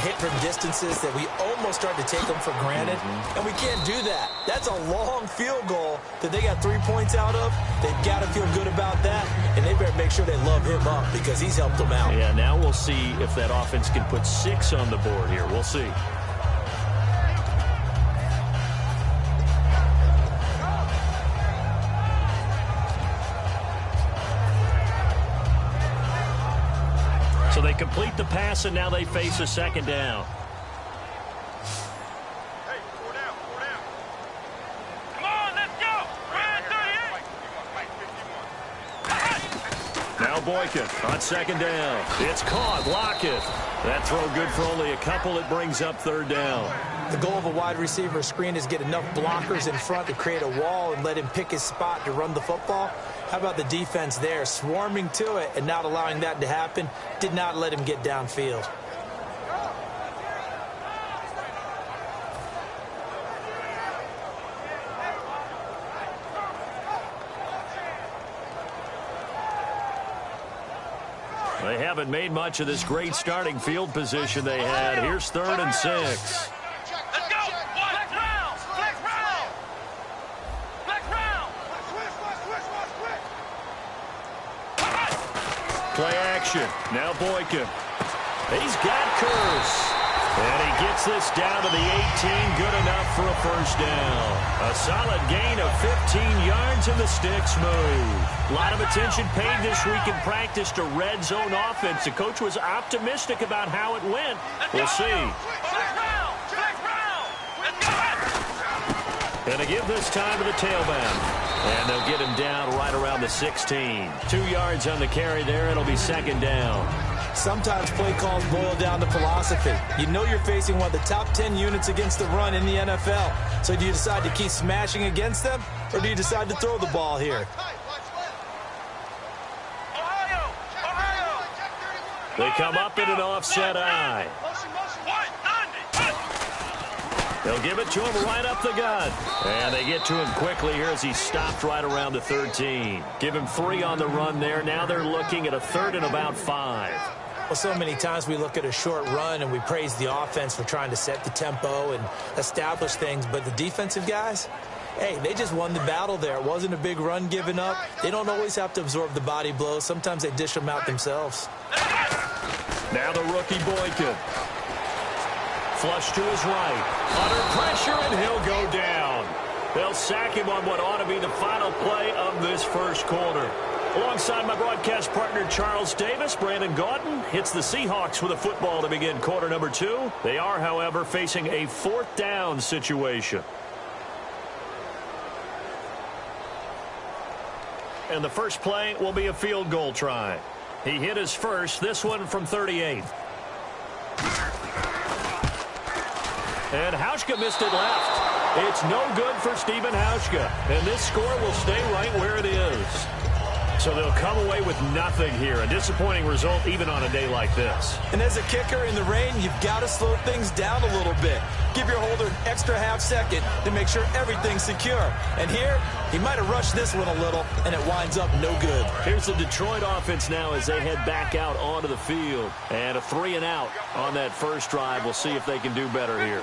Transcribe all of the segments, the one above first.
hit from distances that we almost start to take them for granted, and we can't do that. That's a long field goal that they got 3 points out of. They've got to feel good about that, and they better make sure they love him up because he's helped them out. Yeah, now we'll see if that offense can put 6 on the board here. We'll see. So they complete the pass, and now they face a second down. Hey, 4 down, 4 down. Come on, let's go. We're at 38. Now Boykin on second down. It's caught. Lockett. That throw good for only a couple. It brings up third down. The goal of a wide receiver screen is get enough blockers in front to create a wall and let him pick his spot to run the football. How about the defense there, swarming to it and not allowing that to happen? Did not let him get downfield. They haven't made much of this great starting field position they had. Here's 3rd and 6. Let's go. Flex round. Flex round. Flex round. Play action. Now Boykin. He's got Curse. And he gets this down to the 18. Good enough for a first down. A solid gain of 15 yards and the sticks move. A lot of attention paid this week in practice to red zone offense. The coach was optimistic about how it went. We'll see. Flex round. Flex round. Let's go. And they give this time to the tailback. And they'll get him down right around the 16. 2 yards on the carry there. It'll be second down. Sometimes play calls boil down to philosophy. You know you're facing one of the top 10 units against the run in the NFL. So do you decide to keep smashing against them, or do you decide to throw the ball here? They come up in an offset eye. They'll give it to him right up the gut. And they get to him quickly here as he's stopped right around the 13. Give him 3 on the run there. Now they're looking at a 3rd and about 5. Well, so many times we look at a short run and we praise the offense for trying to set the tempo and establish things. But the defensive guys, hey, they just won the battle there. It wasn't a big run given up. They don't always have to absorb the body blows. Sometimes they dish them out themselves. Now the rookie Boykin. Flush to his right. Under pressure, and he'll go down. They'll sack him on what ought to be the final play of this first quarter. Alongside my broadcast partner, Charles Davis, Brandon Gaudin hits the Seahawks with a football to begin quarter number 2. They are, however, facing a 4th down situation. And the first play will be a field goal try. He hit his first, this one from 38. And Hauschka missed it left. It's no good for Stephen Hauschka. And this score will stay right where it is. So they'll come away with nothing here. A disappointing result even on a day like this. And as a kicker in the rain, you've got to slow things down a little bit. Give your holder an extra half second to make sure everything's secure. And here, he might have rushed this one a little, and it winds up no good. Here's the Detroit offense now as they head back out onto the field. And a 3 and out on that first drive. We'll see if they can do better here.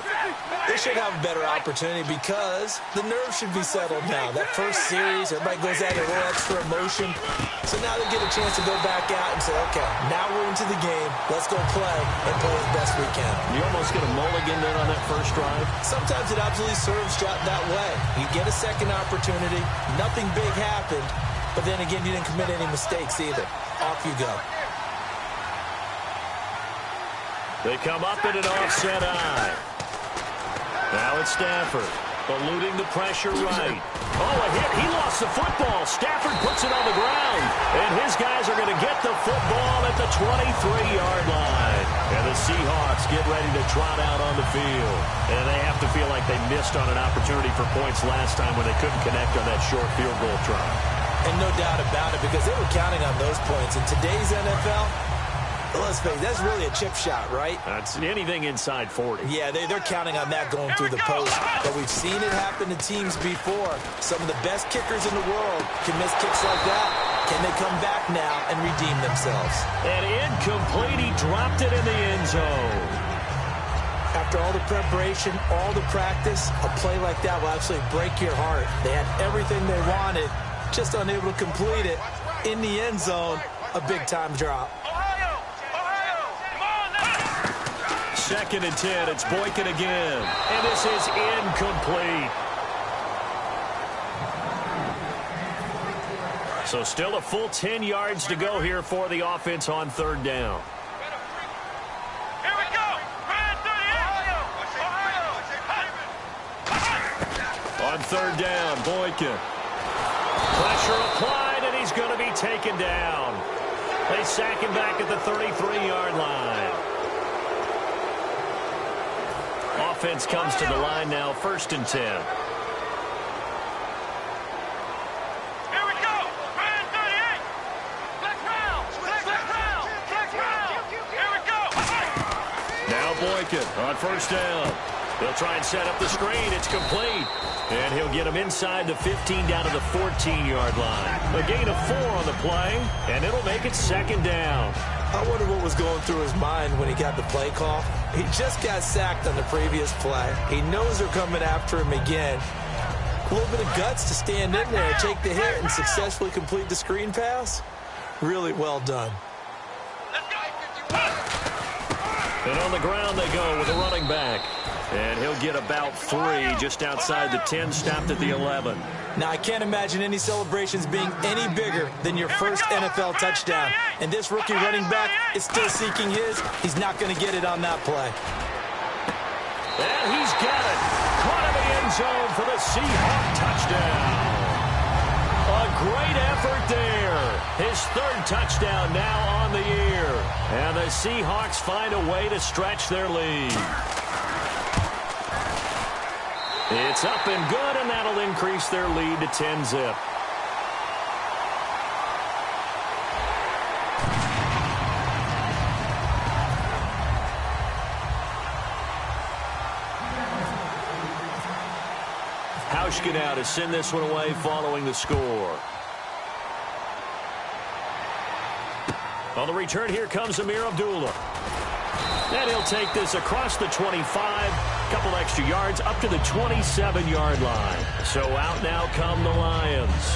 They should have a better opportunity because the nerves should be settled now. That first series, everybody goes at it a little extra emotion. So now they get a chance to go back out and say, okay, now we're into the game. Let's go play and play as best we can. You almost get a mulligan there on that first drive. Sometimes it absolutely serves that way. You get a second opportunity. Nothing big happened. But then again, you didn't commit any mistakes either. Off you go. They come up in an offset eye. Now it's Stafford, eluding the pressure right. Oh, a hit. He lost the football. Stafford puts it on the ground. And his guys are going to get the football at the 23-yard line. And the Seahawks get ready to trot out on the field. And they have to feel like they missed on an opportunity for points last time when they couldn't connect on that short field goal try. And no doubt about it, because they were counting on those points. In today's NFL, let's face it, that's really a chip shot, right? That's anything inside 40. Yeah, they're counting on that going through the post. But we've seen it happen to teams before. Some of the best kickers in the world can miss kicks like that. Can they come back now and redeem themselves? And incomplete. He dropped it in the end zone. After all the preparation, all the practice, a play like that will absolutely break your heart. They had everything they wanted, just unable to complete it. In the end zone, a big-time drop. Second and 10, it's Boykin again. And this is incomplete. So still a full 10 yards to go here for the offense on third down. Here we go. On third down, Boykin. Pressure applied, and he's going to be taken down. They sack him back at the 33-yard line. Offense comes to the line now, first and 10. Boykin on first down. They'll try and set up the screen. It's complete. And he'll get him inside the 15 down to the 14-yard line. A gain of 4 on the play, and it'll make it second down. I wonder what was going through his mind when he got the play call. He just got sacked on the previous play. He knows they're coming after him again. A little bit of guts to stand in there, take the hit, and successfully complete the screen pass. Really well done. And on the ground they go with a running back. And he'll get about 3 just outside the 10, stopped at the 11. Now, I can't imagine any celebrations being any bigger than your first NFL touchdown. And this rookie running back is still seeking his. He's not going to get it on that play. And he's got it. Caught in the end zone for the Seahawk touchdown. A great effort there. His third touchdown now on the year. And the Seahawks find a way to stretch their lead. It's up and good, and that'll increase their lead to 10-zip. Hauschka now to send this one away following the score. On the return, here comes Amir Abdullah. And he'll take this across the 25, couple extra yards up to the 27-yard line. So out now come the Lions.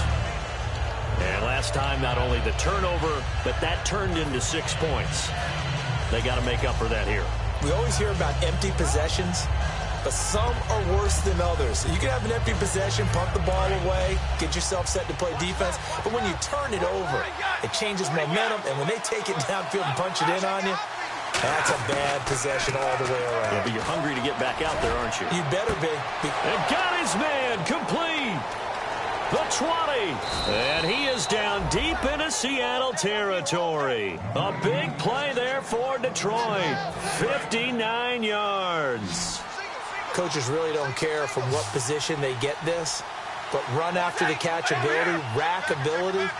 And last time, not only the turnover, but that turned into 6 points. They got to make up for that here. We always hear about empty possessions, but some are worse than others. You can have an empty possession, punt the ball away, get yourself set to play defense, but when you turn it over, it changes momentum, and when they take it downfield and punch it in on you, that's a bad possession all the way around. Yeah, but you're hungry to get back out there, aren't you? You better be. And got his man complete. The 20. And he is down deep into Seattle territory. A big play there for Detroit. 59 yards. Coaches really don't care from what position they get this, but run after the catch ability, rack ability,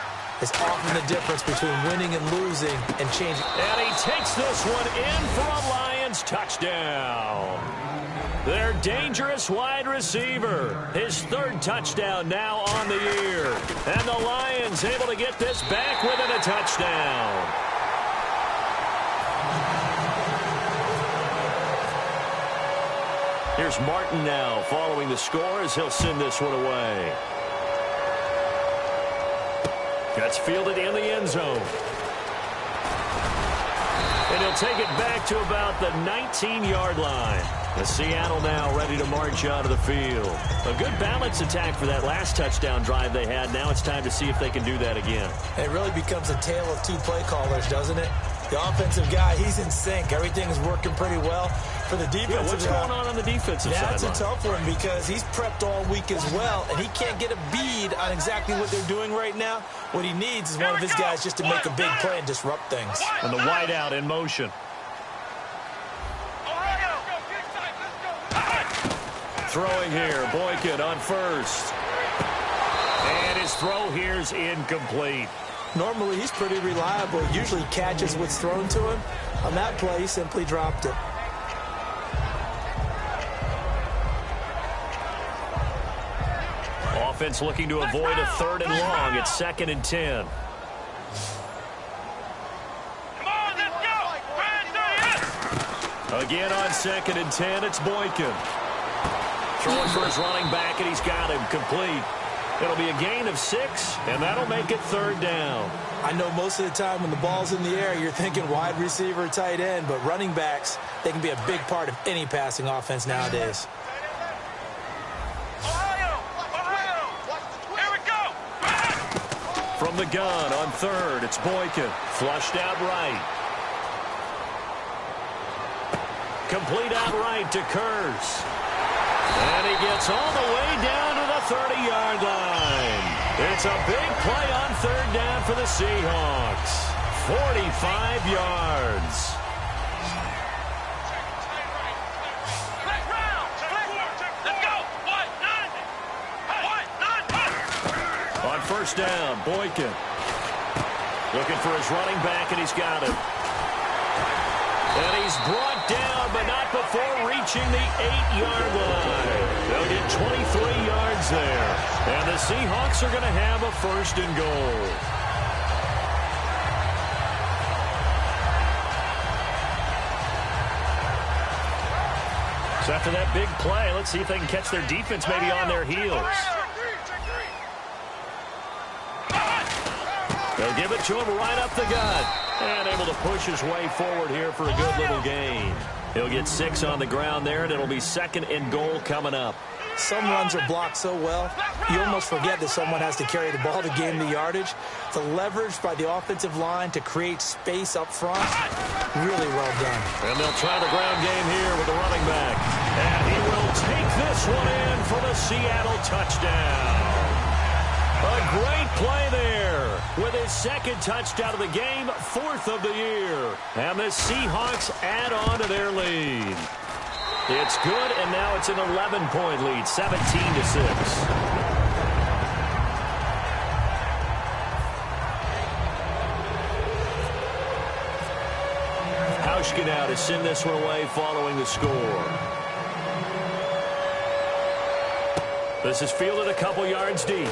is often the difference between winning and losing and changing. And he takes this one in for a Lions touchdown. Their dangerous wide receiver. His third touchdown now on the year. And the Lions able to get this back within a touchdown. Here's Martin now following the score as he'll send this one away. That's fielded in the end zone. And he'll take it back to about the 19-yard line. The Seattle now ready to march out of the field. A good balance attack for that last touchdown drive they had. Now it's time to see if they can do that again. It really becomes a tale of two play callers, doesn't it? The offensive guy, he's in sync. Everything is working pretty well. For the defensive what's going on the defensive side? That's a tough one because he's prepped all week as well, and he can't get a bead on exactly what they're doing right now. What he needs is one of his guys just to make a big play and disrupt things. And the wideout in motion. Throwing here, Boykin on first. And his throw here's incomplete. Normally, he's pretty reliable. Usually catches what's thrown to him. On that play, he simply dropped it. Offense looking to avoid a third and long. It's 2nd and 10. Again on 2nd and 10, it's Boykin. Throwing for his running back, and he's got him complete. It'll be a gain of 6, and that'll make it 3rd down. I know most of the time when the ball's in the air, you're thinking wide receiver, tight end, but running backs, they can be a big part of any passing offense nowadays. Here we go. From the gun on 3rd, it's Boykin. Flushed out right. Complete out right to Kurz. And he gets all the way down to the 30-yard line. It's a big play on 3rd down for the Seahawks. 45 yards. Let's go. On 1st down, Boykin. Looking for his running back, and he's got him. And he's brought down, but not before reaching the 8-yard line. They'll get 23 yards there. And the Seahawks are going to have a 1st and goal. So after that big play, let's see if they can catch their defense maybe on their heels. They'll give it to him right up the gut. And able to push his way forward here for a good little gain. He'll get 6 on the ground there, and it'll be 2nd and goal coming up. Some runs are blocked so well, you almost forget that someone has to carry the ball to gain the yardage. The leverage by the offensive line to create space up front, really well done. And they'll try the ground game here with the running back. And he will take this one in for the Seattle touchdown. A great play there with his 2nd touchdown of the game, 4th of the year. And the Seahawks add on to their lead. It's good, and now it's an 11-point lead, 17-6. Hauschka now to send this one away following the score. This is fielded a couple yards deep.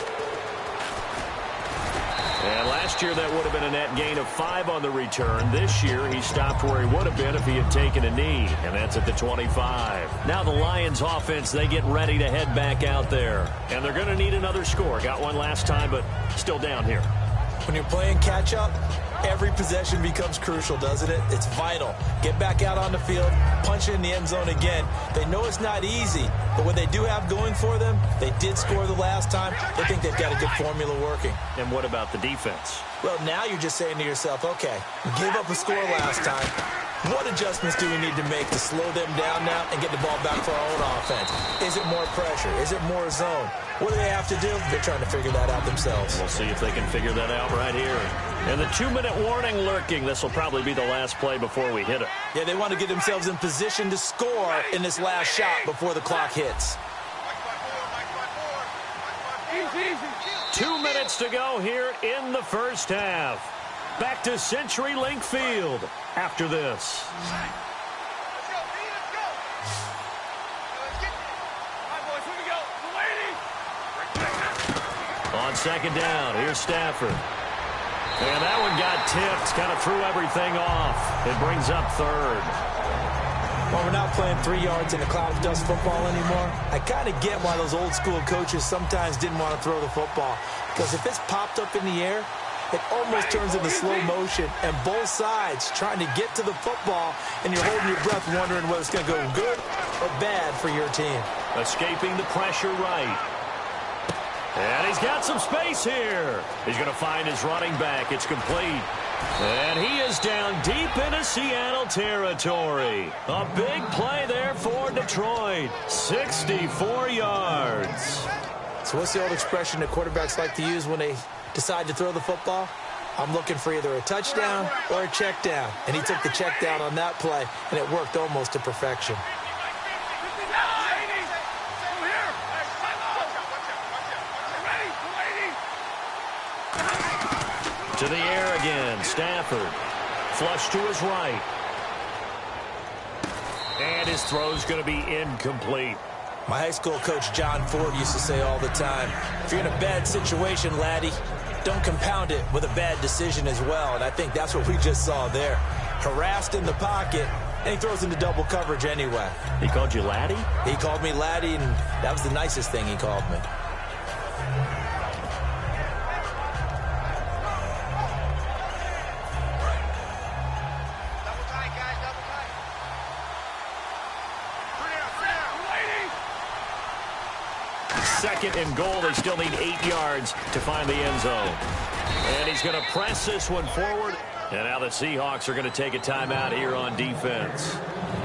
And last year that would have been a net gain of 5 on the return. This year he stopped where he would have been if he had taken a knee, and that's at the 25. Now the Lions offense, they get ready to head back out there. And they're going to need another score. Got one last time, but still down here. When you're playing catch-up, every possession becomes crucial, doesn't it? It's vital. Get back out on the field, punch it in the end zone again. They know it's not easy, but what they do have going for them, they did score the last time. They think they've got a good formula working. And what about the defense? Well, now you're just saying to yourself, okay, we gave up a score last time. What adjustments do we need to make to slow them down now and get the ball back for our own offense? Is it more pressure? Is it more zone? What do they have to do? They're trying to figure that out themselves. We'll see if they can figure that out right here. And the 2-minute warning lurking. This will probably be the last play before we hit it. Yeah, they want to get themselves in position to score in this last shot before the clock hits. 2 minutes to go here in the first half. Back to CenturyLink Field after this. On 2nd down, here's Stafford. And that one got tipped, kind of threw everything off. It brings up 3rd. Well, we're not playing 3 yards in a cloud of dust football anymore. I kind of get why those old school coaches sometimes didn't want to throw the football. Because if it's popped up in the air, it almost turns into slow motion, and both sides trying to get to the football, and you're holding your breath wondering whether it's going to go good or bad for your team. Escaping the pressure right. And he's got some space here. He's going to find his running back. It's complete. And he is down deep into Seattle territory. A big play there for Detroit. 64 yards. So what's the old expression that quarterbacks like to use when they decide to throw the football? I'm looking for either a touchdown or a check down. And he took the check down on that play, and it worked almost to perfection. To the air again, Stafford. Flush to his right. And his throw's going to be incomplete. My high school coach, John Ford, used to say all the time, if you're in a bad situation, laddie, don't compound it with a bad decision as well. And I think that's what we just saw there. Harassed in the pocket, and he throws into double coverage anyway. He called you Laddie? He called me Laddie, and that was the nicest thing he called me. Double tight, guys, double tight. Second and goal. They still need 8 yards to find the end zone. And he's going to press this one forward. And now the Seahawks are going to take a timeout here on defense.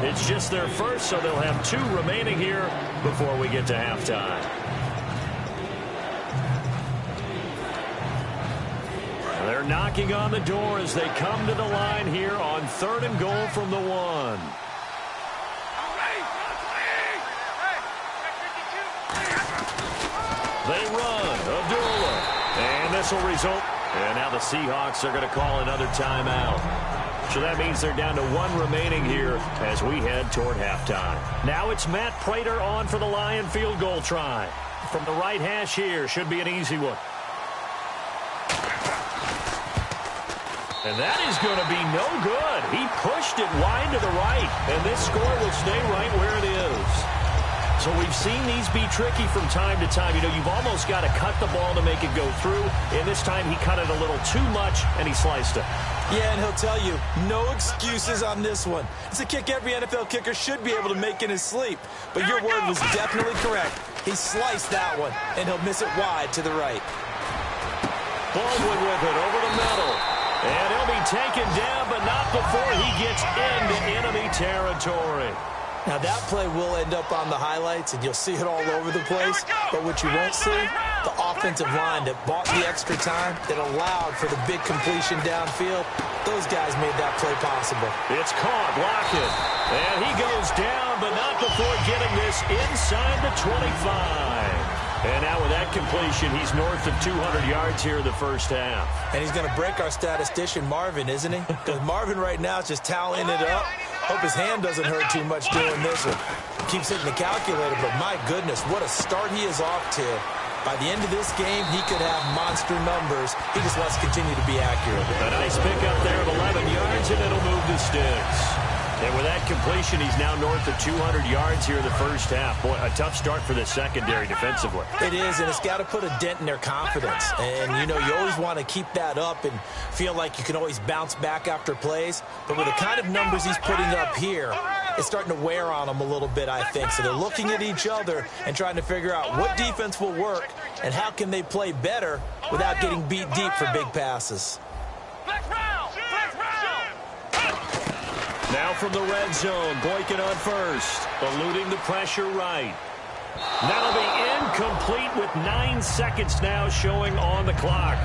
It's just their first, so they'll have 2 remaining here before we get to halftime. They're knocking on the door as they come to the line here on 3rd and goal from the 1. They run. Abdullah. And this will result. And now the Seahawks are going to call another timeout. So that means they're down to 1 remaining here as we head toward halftime. Now it's Matt Prater on for the Lion field goal try. From the right hash here. Should be an easy one. And that is going to be no good. He pushed it wide to the right. And this score will stay right where it is. So we've seen these be tricky from time to time. You know, you've almost got to cut the ball to make it go through. And this time he cut it a little too much, and he sliced it. Yeah, and he'll tell you, no excuses on this one. It's a kick every NFL kicker should be able to make in his sleep. But your word was definitely correct. He sliced that one, and he'll miss it wide to the right. Baldwin with it over the middle. And he'll be taken down, but not before he gets into enemy territory. Now, that play will end up on the highlights, and you'll see it all over the place. But what you won't see, the offensive line that bought the extra time, that allowed for the big completion downfield, those guys made that play possible. It's caught, Lockett. And he goes down, but not before getting this inside the 25. And now with that completion, he's north of 200 yards here in the first half. And he's going to break our statistician, Marvin, isn't he? Because Marvin right now is just tallying it up. Hope his hand doesn't hurt too much doing this one. Keeps hitting the calculator, but my goodness, what a start he is off to. By the end of this game, he could have monster numbers. He just wants to continue to be accurate. A nice pick up there of 11 yards, and it'll move the sticks. And with that completion, he's now north of 200 yards here in the first half. Boy, a tough start for the secondary defensively. It is, and it's got to put a dent in their confidence. And, you know, you always want to keep that up and feel like you can always bounce back after plays. But with the kind of numbers he's putting up here, it's starting to wear on them a little bit, I think. So they're looking at each other and trying to figure out what defense will work and how can they play better without getting beat deep for big passes. Now from the red zone, Boykin on first, eluding the pressure right. That'll be incomplete with 9 seconds now showing on the clock.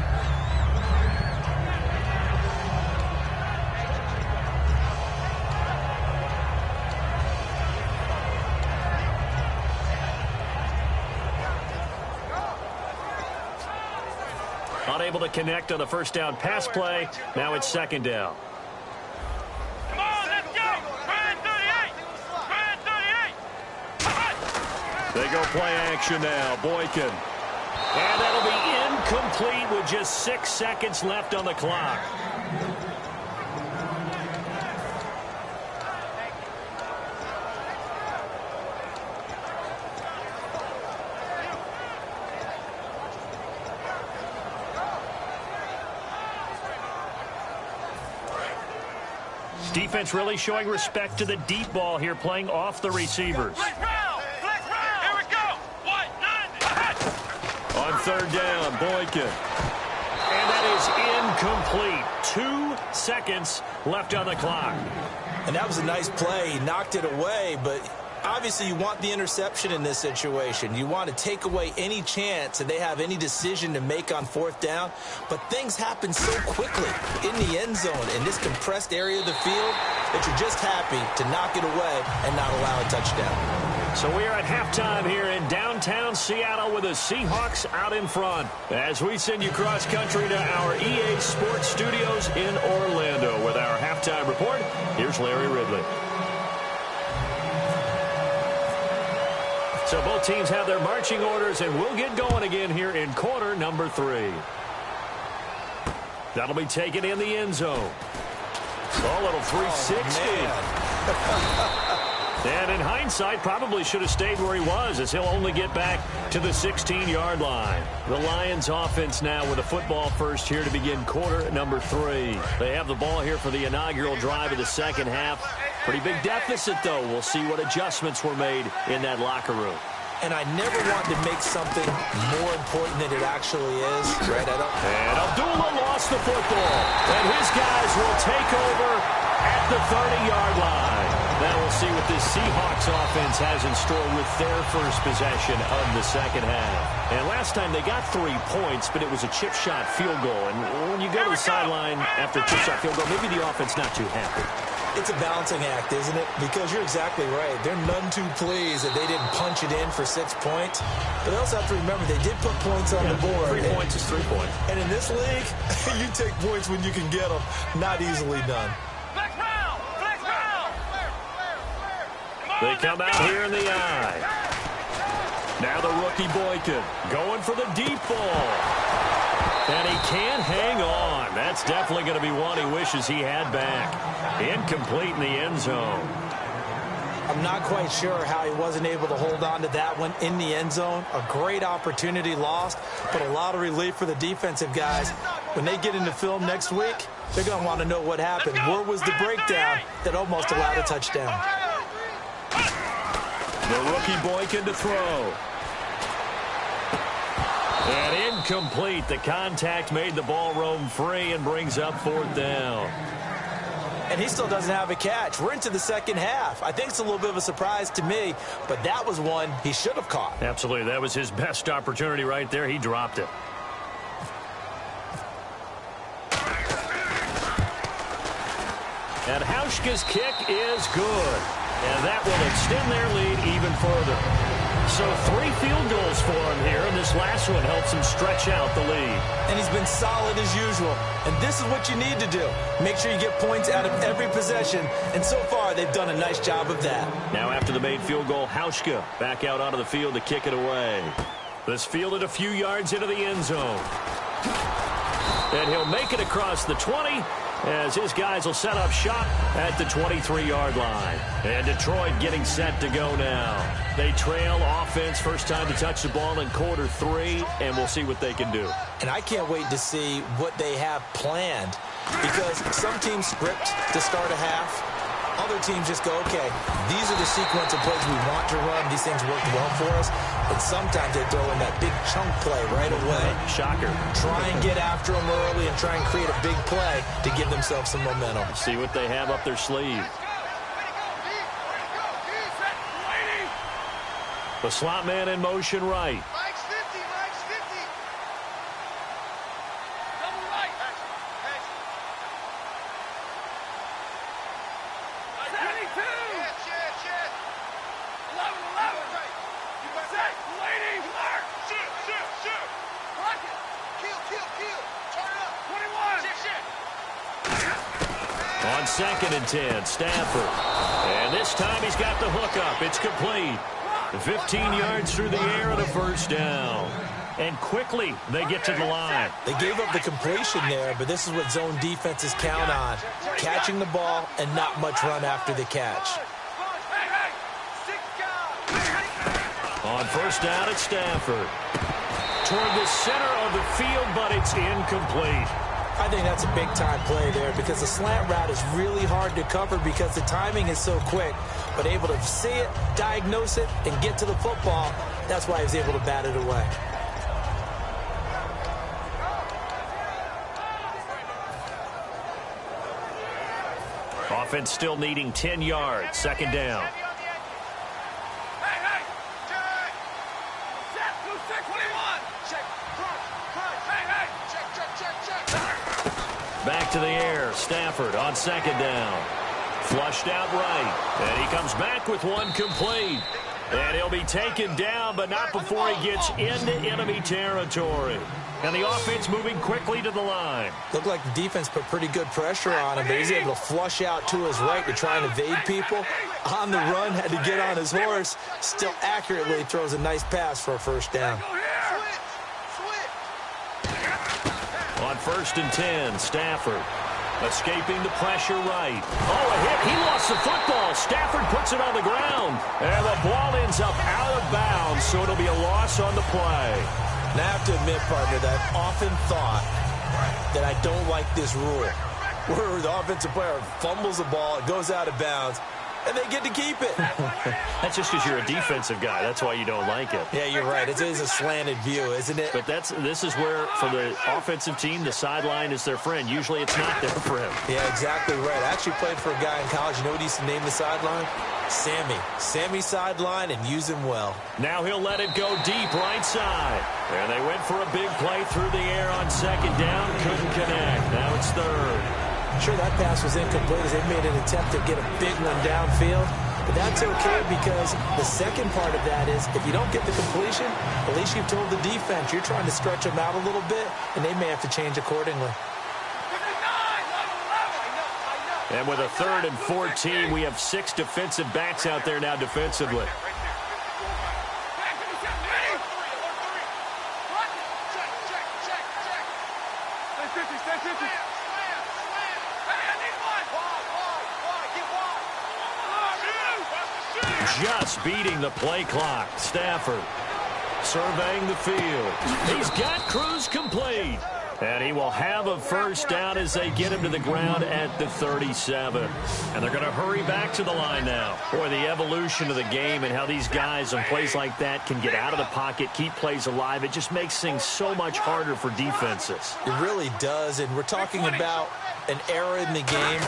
Unable to connect on the first down pass play. Now it's second down. They go play action now. Boykin. And that'll be incomplete with just 6 seconds left on the clock. Defense really showing respect to the deep ball here, playing off the receivers. On third down, Boykin. And that is incomplete. 2 seconds left on the clock. And that was a nice play. He knocked it away, but obviously you want the interception in this situation. You want to take away any chance that they have any decision to make on fourth down. But things happen so quickly in the end zone in this compressed area of the field that you're just happy to knock it away and not allow a touchdown. So we are at halftime here in downtown Seattle with the Seahawks out in front. As we send you cross-country to our EA Sports Studios in Orlando with our halftime report, here's Larry Ridley. So both teams have their marching orders, and we'll get going again here in quarter number 3. That'll be taken in the end zone. A little 360. And in hindsight, probably should have stayed where he was, as he'll only get back to the 16-yard line. The Lions offense now with a football first here to begin quarter number 3. They have the ball here for the inaugural drive of the second half. Pretty big deficit, though. We'll see what adjustments were made in that locker room. And I never want to make something more important than it actually is. Right? And Abdullah lost the football. And his guys will take over at the 30-yard line. Now we'll see what this Seahawks offense has in store with their first possession of the second half. And last time they got 3 points, but it was a chip shot field goal. And when you go to the sideline after a chip shot field goal, maybe the offense not too happy. It's a balancing act, isn't it? Because you're exactly right. They're none too pleased that they didn't punch it in for 6 points. But they also have to remember they did put points on the board. 3 points is 3 points. And in this league, you take points when you can get them. Not easily done. They come out here in the eye. Now the rookie Boykin going for the deep ball. And he can't hang on. That's definitely going to be one he wishes he had back. Incomplete in the end zone. I'm not quite sure how he wasn't able to hold on to that one in the end zone. A great opportunity lost, but a lot of relief for the defensive guys. When they get into film next week, they're going to want to know what happened. Where was the breakdown that almost allowed a touchdown? The rookie Boykin to throw. And incomplete. The contact made the ball roam free and brings up 4th down. And he still doesn't have a catch. We're into the second half. I think it's a little bit of a surprise to me, but that was one he should have caught. Absolutely. That was his best opportunity right there. He dropped it. And Hauschka's kick is good. And that will extend their lead even further. So 3 field goals for him here, and this last one helps him stretch out the lead. And he's been solid as usual. And this is what you need to do. Make sure you get points out of every possession. And so far, they've done a nice job of that. Now after the made field goal, Hauschka back out onto the field to kick it away. This fielded a few yards into the end zone. And he'll make it across the 20 as his guys will set up shop at the 23-yard line. And Detroit getting set to go now. They trail offense first time to touch the ball in quarter 3, and we'll see what they can do. And I can't wait to see what they have planned, because some teams script to start a half. Other teams just go, okay, these are the sequence of plays we want to run. These things work well for us. And sometimes they throw in that big chunk play right away. Shocker. Try and get after them early and try and create a big play to give themselves some momentum. See what they have up their sleeve. The slot man in motion right. On 2nd and 10, Stafford. And this time he's got the hook up. It's complete. 15 yards through the air and a first down. And quickly they get to the line. They gave up the completion there, but this is what zone defenses count on. Catching the ball and not much run after the catch. On first down, it's Stafford. Toward the center of the field, but it's incomplete. I think that's a big-time play there, because the slant route is really hard to cover because the timing is so quick. But able to see it, diagnose it, and get to the football, that's why he was able to bat it away. Offense still needing 10 yards. 2nd down. Back to the air. Stafford on 2nd down. Flushed out right. And he comes back with one complete. And he'll be taken down, but not before he gets into enemy territory. And the offense moving quickly to the line. Looked like the defense put pretty good pressure on him, but he's able to flush out to his right to try and evade people. On the run, had to get on his horse. Still accurately throws a nice pass for a first down. On 1st and 10, Stafford. Escaping the pressure right. Oh, a hit. He lost the football. Stafford puts it on the ground. And the ball ends up out of bounds, so it'll be a loss on the play. Now, I have to admit, partner, that I've often thought that I don't like this rule, where the offensive player fumbles the ball, it goes out of bounds, and they get to keep it. That's just because you're a defensive guy. That's why you don't like it. Yeah, you're right. It is a slanted view, isn't it? But this is where, for the offensive team, the sideline is their friend. Usually it's not there for him. Yeah, exactly right. I actually played for a guy in college. You know what he used to name the sideline? Sammy. Sammy sideline, and use him well. Now he'll let it go deep right side. And they went for a big play through the air on second down. Couldn't connect. Now it's third. Sure, that pass was incomplete as they made an attempt to get a big one downfield. But that's okay because the second part of that is if you don't get the completion, at least you've told the defense you're trying to stretch them out a little bit, and they may have to change accordingly. And with a 3rd and 14, we have 6 defensive backs out there now defensively. Just beating the play clock. Stafford surveying the field. He's got Cruz complete. And he will have a first down as they get him to the ground at the 37. And they're going to hurry back to the line now. Boy, the evolution of the game and how these guys on plays like that can get out of the pocket, keep plays alive, it just makes things so much harder for defenses. It really does, and we're talking about an era in the game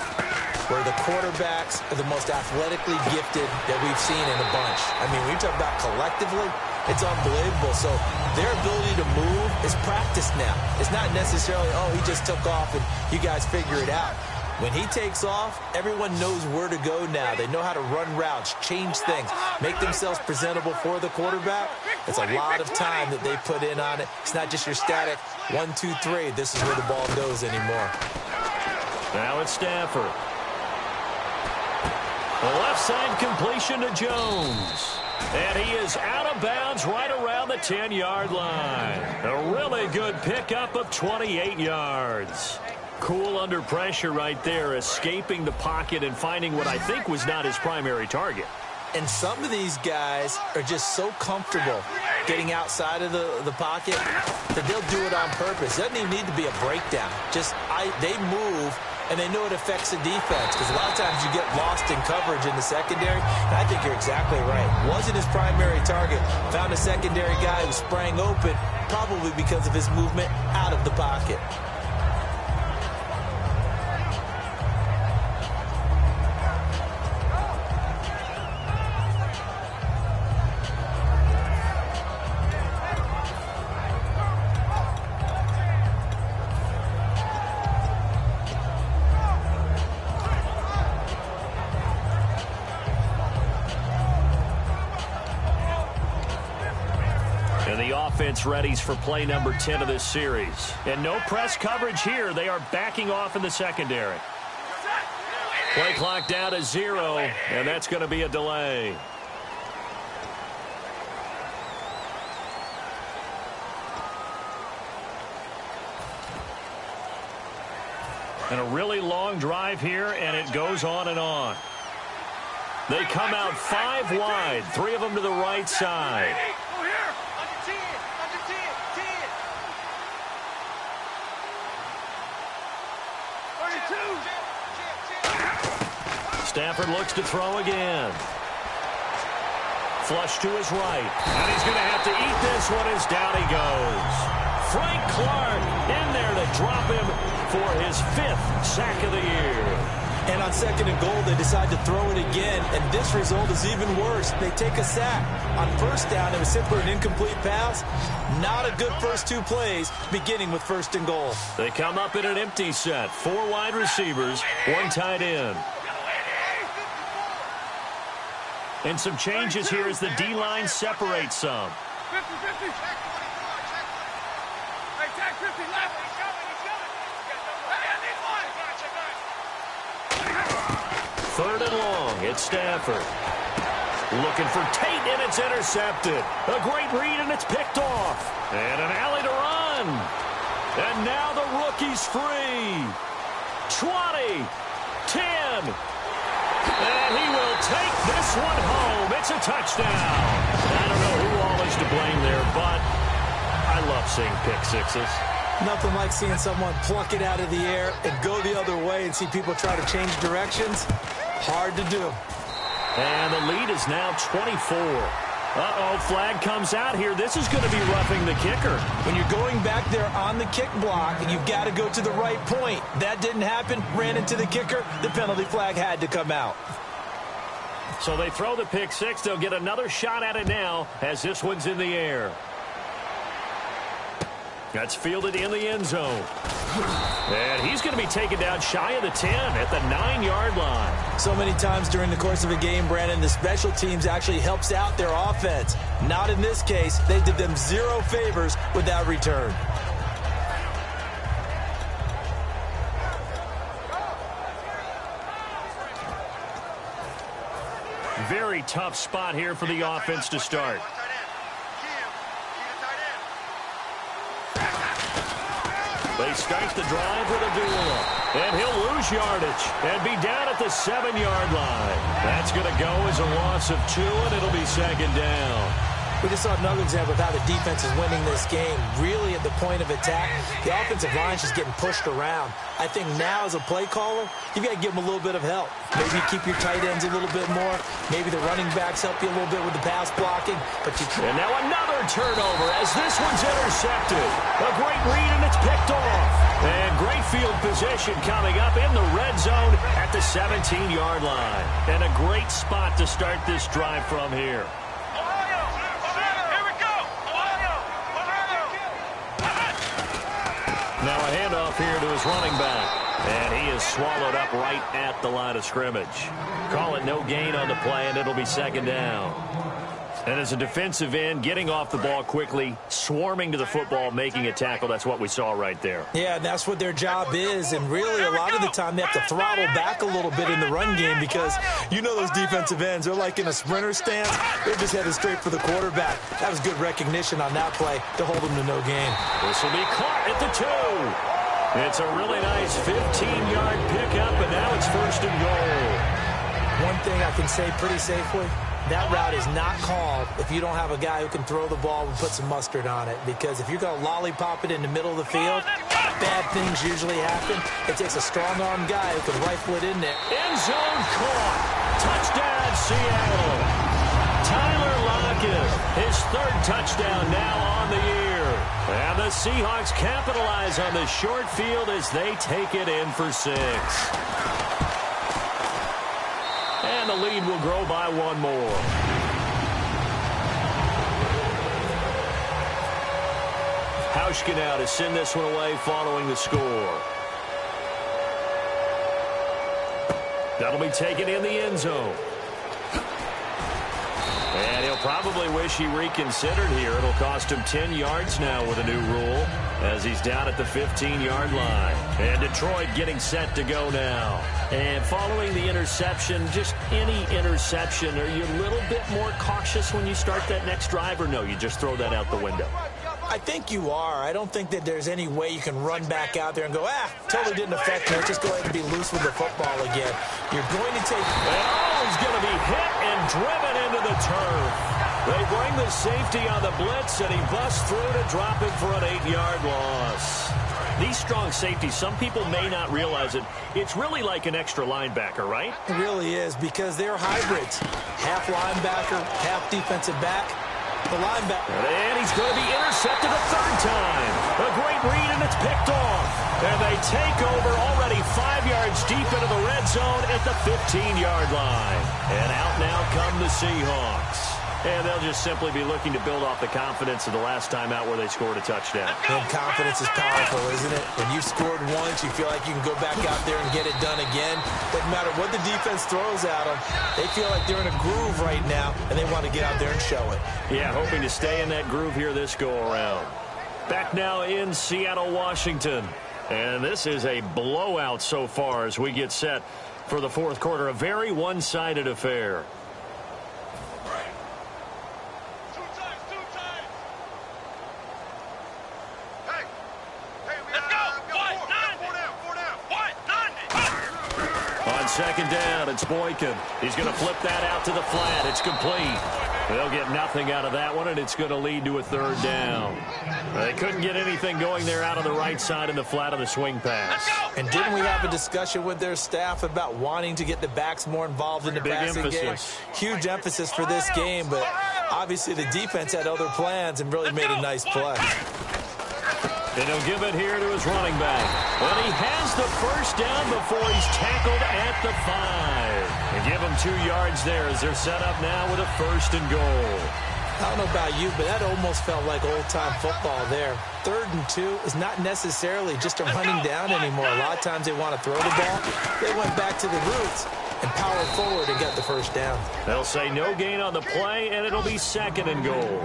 where the quarterbacks are the most athletically gifted that we've seen in a bunch. I mean, when you talk about collectively, it's unbelievable. So their ability to move is practiced now. It's not necessarily, oh, he just took off and you guys figure it out. When he takes off, everyone knows where to go now. They know how to run routes, change things, make themselves presentable for the quarterback. It's a lot of time that they put in on it. It's not just your static 1, 2, 3. This is where the ball goes anymore. Now it's Stafford. The left side completion to Jones. And he is out of bounds right around the 10-yard line. A really good pickup of 28 yards. Cool under pressure right there, escaping the pocket and finding what I think was not his primary target. And some of these guys are just so comfortable getting outside of the pocket that they'll do it on purpose. It doesn't even need to be a breakdown. They move, and they know it affects the defense because a lot of times you get lost in coverage in the secondary. And I think you're exactly right. Wasn't his primary target. Found a secondary guy who sprang open, probably because of his movement out of the pocket. Offense readies for play number 10 of this series. And no press coverage here. They are backing off in the secondary. Play clock down to 0, and that's going to be a delay. And a really long drive here, and it goes on and on. They come out 5 wide, 3 of them to the right side. Stafford looks to throw again. Flush to his right. And he's going to have to eat this one as down he goes. Frank Clark in there to drop him for his 5th sack of the year. And on 2nd and goal, they decide to throw it again, and this result is even worse. They take a sack. On 1st down, it was simply an incomplete pass. Not a good first 2 plays, beginning with 1st and goal. They come up in an empty set. 4 wide receivers, 1 tight end. And some changes here as the D-line separates some. 50-50. Hey, tag 50 left. He's coming. Hey, I need one. 3rd and long. It's Stafford. Looking for Tate, and it's intercepted. A great read, and it's picked off. And an alley to run. And now the rookie's free. 20, 10. And he will take this one home. It's a touchdown. I don't know who all is to blame there, but I love seeing pick sixes. Nothing like seeing someone pluck it out of the air and go the other way and see people try to change directions. Hard to do. And the lead is now 24. Uh-oh, flag comes out here. This is going to be roughing the kicker. When you're going back there on the kick block, you've got to go to the right point. That didn't happen. Ran into the kicker. The penalty flag had to come out. So they throw the pick six. They'll get another shot at it now as this one's in the air. That's fielded in the end zone. And he's going to be taken down shy of the 10 at the 9-yard line. So many times during the course of a game, Brandon, the special teams actually helps out their offense. Not in this case. They did them zero favors with that return. Very tough spot here for the offense to start. They start the drive with a duel. And he'll lose yardage and be down at the 7-yard line. That's going to go as a loss of 2, and it'll be second down. We just saw another example of how the defense is winning this game. Really at the point of attack, the offensive line's just getting pushed around. I think now as a play caller, you've got to give them a little bit of help. Maybe keep your tight ends a little bit more. Maybe the running backs help you a little bit with the pass blocking. And now another turnover as this one's intercepted. A great read, and it's picked off. And great field position coming up in the red zone at the 17-yard line. And a great spot to start this drive from here. Now a handoff here to his running back. And he is swallowed up right at the line of scrimmage. Call it no gain on the play, and it'll be second down. And as a defensive end, getting off the ball quickly, swarming to the football, making a tackle, that's what we saw right there. Yeah, that's what their job is. And really, a lot of the time, they have to throttle back a little bit in the run game because you know those defensive ends, they're like in a sprinter stance. They're just headed straight for the quarterback. That was good recognition on that play to hold them to no gain. This will be caught at the 2. It's a really nice 15-yard pickup, and now it's first and goal. One thing I can say pretty safely, that route is not called if you don't have a guy who can throw the ball and put some mustard on it. Because if you're going to lollipop it in the middle of the field, bad things usually happen. It takes a strong-arm guy who can rifle it in there. End zone caught. Touchdown, Seattle. Tyler Lockett, his 3rd touchdown now on the year. And the Seahawks capitalize on the short field as they take it in for 6. And the lead will grow by 1 more. Hauschka now to send this one away following the score. That'll be taken in the end zone. And he'll probably wish he reconsidered here. It'll cost him 10 yards now with a new rule as he's down at the 15-yard line. And Detroit getting set to go now. And following the interception, just any interception, are you a little bit more cautious when you start that next drive, or no, you just throw that out the window? I think you are. I don't think that there's any way you can run back out there and go, totally didn't affect me. Just go ahead and be loose with the football again. You're going to take... And he's going to be hit and driven into the turf. They bring the safety on the blitz, and he busts through to drop him for an 8-yard loss. These strong safeties, some people may not realize it. It's really like an extra linebacker, right? It really is, because they're hybrids. Half linebacker, half defensive back. The linebacker. And he's going to be intercepted a 3rd time. A great read, and it's picked off. And they take over already 5 yards deep into the red zone at the 15-yard line. And out now come the Seahawks. And they'll just simply be looking to build off the confidence of the last time out where they scored a touchdown. And confidence is powerful, isn't it? When you've scored once, you feel like you can go back out there and get it done again. Doesn't matter what the defense throws at them. They feel like they're in a groove right now, and they want to get out there and show it. Yeah, hoping to stay in that groove here this go-around. Back now in Seattle, Washington. And this is a blowout so far as we get set for the 4th quarter. A very one-sided affair. second down. It's Boykin. He's going to flip that out to the flat. It's complete. They'll get nothing out of that one, and it's going to lead to a third down. They couldn't get anything going there out on the right side in the flat of the swing pass. And didn't we have a discussion with their staff about wanting to get the backs more involved in the passing game? Huge emphasis for this game, but obviously the defense had other plans and really made a nice play. And he'll give it here to his running back. Well, he has the first down before he's tackled at the 5. And give him 2 yards there as they're set up now with a 1st and goal. I don't know about you, but that almost felt like old-time football there. 3rd and 2 is not necessarily just a running down anymore. A lot of times they want to throw the ball. They went back to the roots and powered forward and got the first down. They'll say no gain on the play, and it'll be 2nd and goal.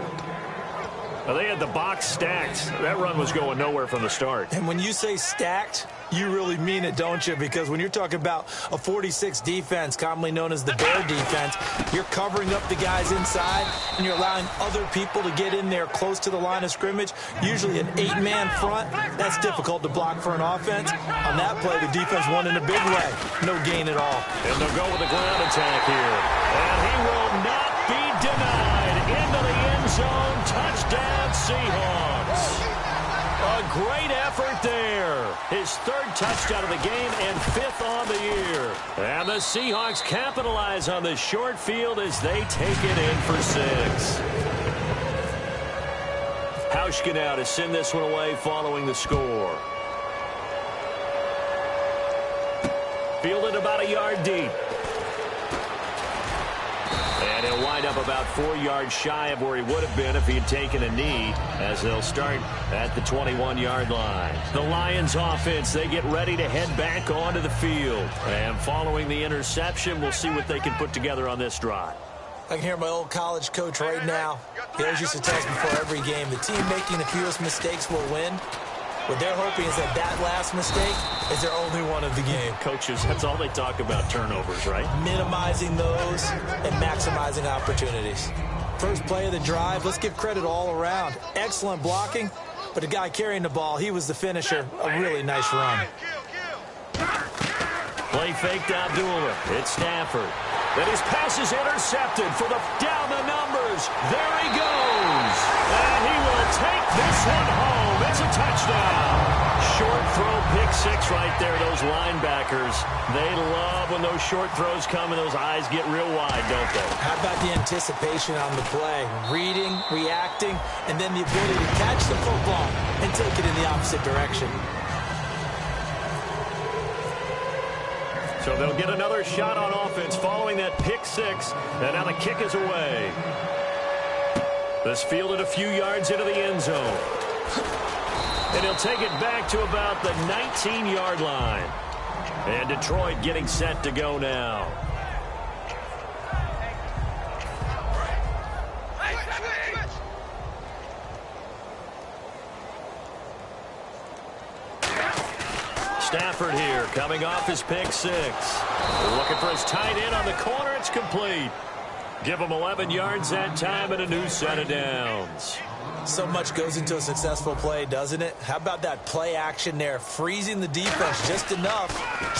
Well, they had the box stacked. That run was going nowhere from the start. And when you say stacked, you really mean it, don't you? Because when you're talking about a 46 defense, commonly known as the Bear defense, you're covering up the guys inside, and you're allowing other people to get in there close to the line of scrimmage. Usually an 8-man front. That's difficult to block for an offense. On that play, the defense won in a big way. No gain at all. And they'll go with the ground attack here. And he will not be denied. Into the end zone. Touchdown, Seahawks. A great effort there. His 3rd touchdown of the game and 5th on the year. And the Seahawks capitalize on the short field as they take it in for 6. Hauschka now to send this one away following the score. Fielded about a yard deep. And he'll wind up about 4 yards shy of where he would have been if he had taken a knee, as they'll start at the 21-yard line. The Lions offense, they get ready to head back onto the field. And following the interception, we'll see what they can put together on this drive. I can hear my old college coach right now. He always used to tell us before every game, the team making the fewest mistakes will win. What they're hoping is that last mistake is their only one of the game. Coaches, that's all they talk about, turnovers, right? Minimizing those and maximizing opportunities. First play of the drive, let's give credit all around. Excellent blocking, but the guy carrying the ball, he was the finisher. A really nice run. Play fake to Abdullah. It's Stafford. Then his pass is intercepted for the down the numbers. There he goes. And he will take this one home. It's a touchdown. Short throw, pick 6 right there. Those linebackers, they love when those short throws come and those eyes get real wide, don't they? How about the anticipation on the play? Reading, reacting, and then the ability to catch the football and take it in the opposite direction. So they'll get another shot on offense following that pick 6. And now the kick is away. This fielded a few yards into the end zone. And he'll take it back to about the 19-yard line. And Detroit getting set to go now. Stafford here, coming off his pick 6. Looking for his tight end on the corner. It's complete. Give him 11 yards that time and a new set of downs. So much goes into a successful play, doesn't it? How about that play action there? Freezing the defense just enough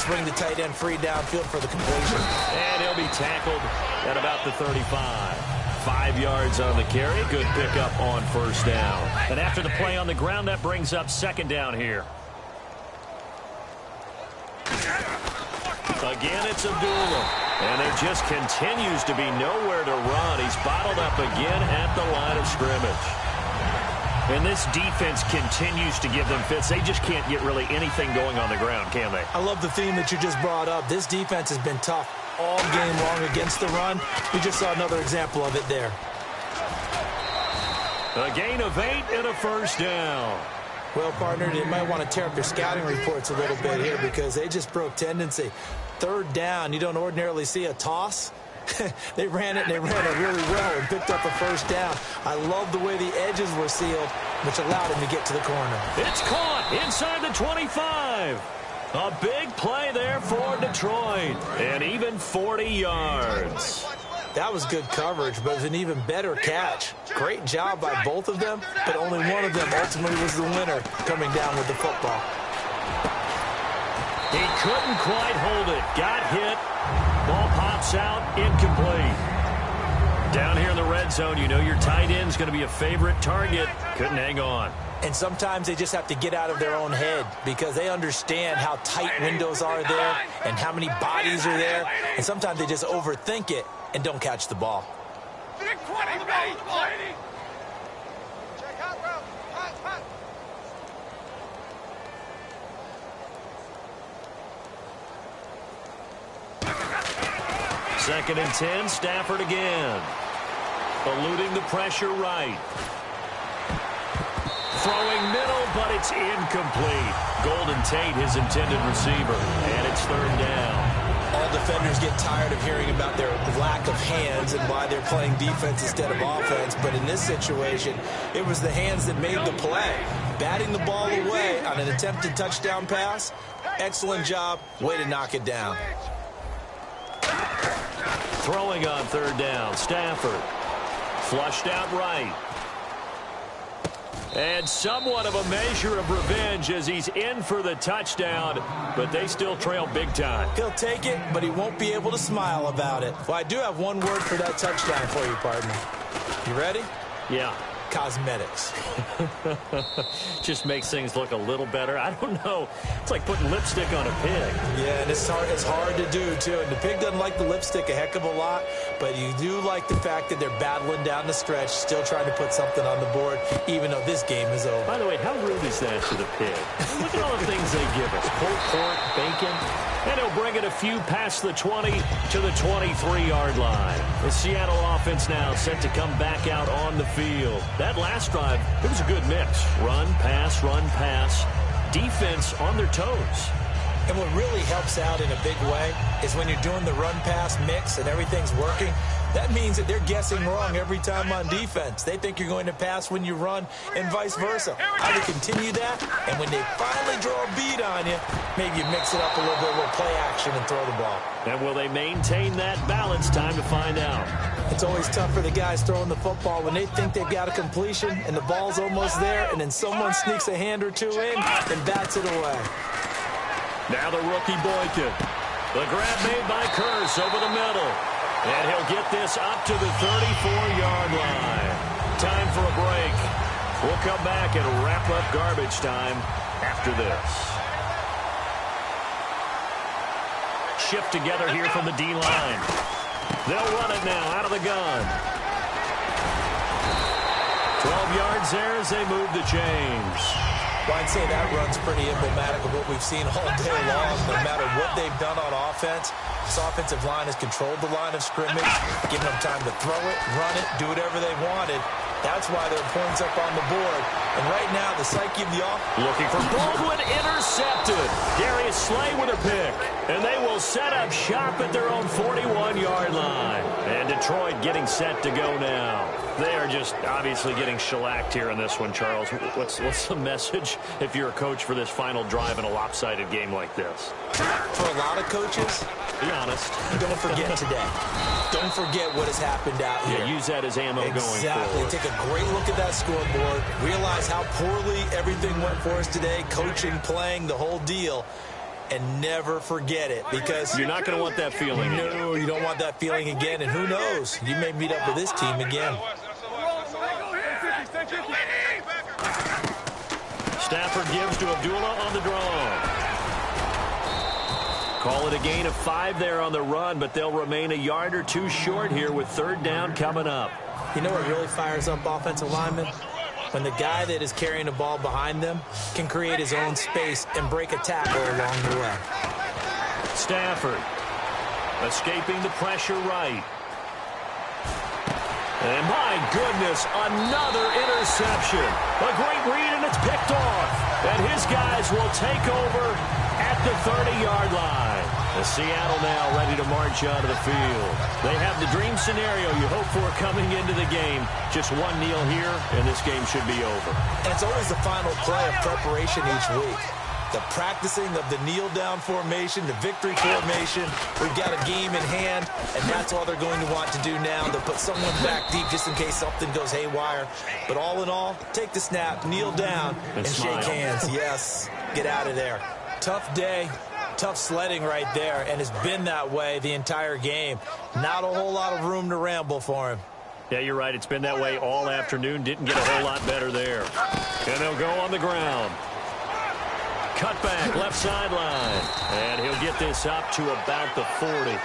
to bring the tight end free downfield for the completion. And he'll be tackled at about the 35. 5 yards on the carry. Good pickup on first down. And after the play on the ground, that brings up second down here. Again, it's Abdullah. And there just continues to be nowhere to run. He's bottled up again at the line of scrimmage. And this defense continues to give them fits. They just can't get really anything going on the ground, can they? I love the theme that you just brought up. This defense has been tough all game long against the run. We just saw another example of it there. A gain of 8 and a first down. Well, partner, they might want to tear up their scouting reports a little bit here because they just broke tendency. Third down, you don't ordinarily see a toss. They ran it, and they ran it really well and picked up a first down. I love the way the edges were sealed, which allowed him to get to the corner. It's caught inside the 25. A big play there for Detroit, and even 40 yards. That was good coverage, but it was an even better catch. Great job by both of them, but only one of them ultimately was the winner coming down with the football. He couldn't quite hold it. Got hit. Ball pops out, incomplete. Down here in the red zone, you know your tight end's going to be a favorite target. Couldn't hang on. And sometimes they just have to get out of their own head because they understand how tight windows are there and how many bodies are there. And sometimes they just overthink it and don't catch the ball. Second and 10, Stafford again. Eluding the pressure right. Throwing middle, but it's incomplete. Golden Tate, his intended receiver, and it's third down. All defenders get tired of hearing about their lack of hands and why they're playing defense instead of offense. But in this situation, it was the hands that made the play. Batting the ball away on an attempted touchdown pass. Excellent job. Way to knock it down. Throwing on third down, Stafford. Flushed out right. And somewhat of a measure of revenge as he's in for the touchdown, but they still trail big time. He'll take it, but he won't be able to smile about it. Well, I do have one word for that touchdown for you, partner. You ready? Yeah. Cosmetics. Just makes things look a little better. I don't know. It's like putting lipstick on a pig. Yeah, and it's hard to do, too. And the pig doesn't like the lipstick a heck of a lot, but you do like the fact that they're battling down the stretch, still trying to put something on the board, even though this game is over. By the way, how rude is that to the pig? Look at all the things they give us. Pulled pork, bacon. And he'll bring it a few past the 20 to the 23-yard line. The Seattle offense now set to come back out on the field. That last drive, it was a good mix. Run, pass, defense on their toes. And what really helps out in a big way is when you're doing the run-pass mix and everything's working, that means that they're guessing wrong every time on defense. They think you're going to pass when you run and vice versa. I would continue that, and when they finally draw a beat on you, maybe you mix it up a little bit with play action and throw the ball. And will they maintain that balance? Time to find out. It's always tough for the guys throwing the football when they think they've got a completion and the ball's almost there, and then someone sneaks a hand or two in and bats it away. Now the rookie Boykin. The grab made by Curse over the middle. And he'll get this up to the 34-yard line. Time for a break. We'll come back and wrap up garbage time after this. Shift together here from the D-line. They'll run it now out of the gun. 12 yards there as they move the chains. Well, I'd say that run's pretty emblematic of what we've seen all day long. No matter what they've done on offense, this offensive line has controlled the line of scrimmage, giving them time to throw it, run it, do whatever they wanted. That's why there are points up on the board. And right now, the psyche of the offense. Looking for Baldwin, intercepted. Darius Slay with a pick. And they will set up shop at their own 41-yard line. And Detroit getting set to go now. They are just obviously getting shellacked here in this one, Charles. What's the message if you're a coach for this final drive in a lopsided game like this? For a lot of coaches, be honest. Don't forget today. Don't forget what has happened out here. Yeah, use that as ammo going forward. Exactly. Take a great look at that scoreboard. Realize how poorly everything went for us today. Coaching, playing, the whole deal. And never forget it, because you're not going to want that feeling again. No, you don't want that feeling again. And who knows? You may meet up with this team again. Stafford gives to Abdullah on the draw. Call it a gain of 5 there on the run, but they'll remain a yard or two short here with third down coming up. You know what really fires up offensive linemen? When the guy that is carrying the ball behind them can create his own space and break a tackle along the way. Stafford escaping the pressure right. And my goodness, another interception. A great read, and it's picked off. And his guys will take over at the 30-yard line. The Seattle now ready to march out of the field. They have the dream scenario you hope for coming into the game. Just one kneel here, and this game should be over. And it's always the final play of preparation each week. The practicing of the kneel-down formation, the victory formation. We've got a game in hand, and that's all they're going to want to do now. They'll put someone back deep just in case something goes haywire. But all in all, take the snap, kneel down, and shake hands. Yes, get out of there. Tough day, Tough sledding right there, and it's been that way the entire game. Not a whole lot of room to ramble for him. Yeah, you're right. It's been that way all afternoon. Didn't get a whole lot better there. And they'll go on the ground. Cut back, left sideline. And he'll get this up to about the 40.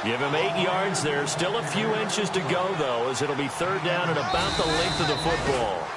Give him 8 yards there. Still a few inches to go, though, as it'll be third down and about the length of the football.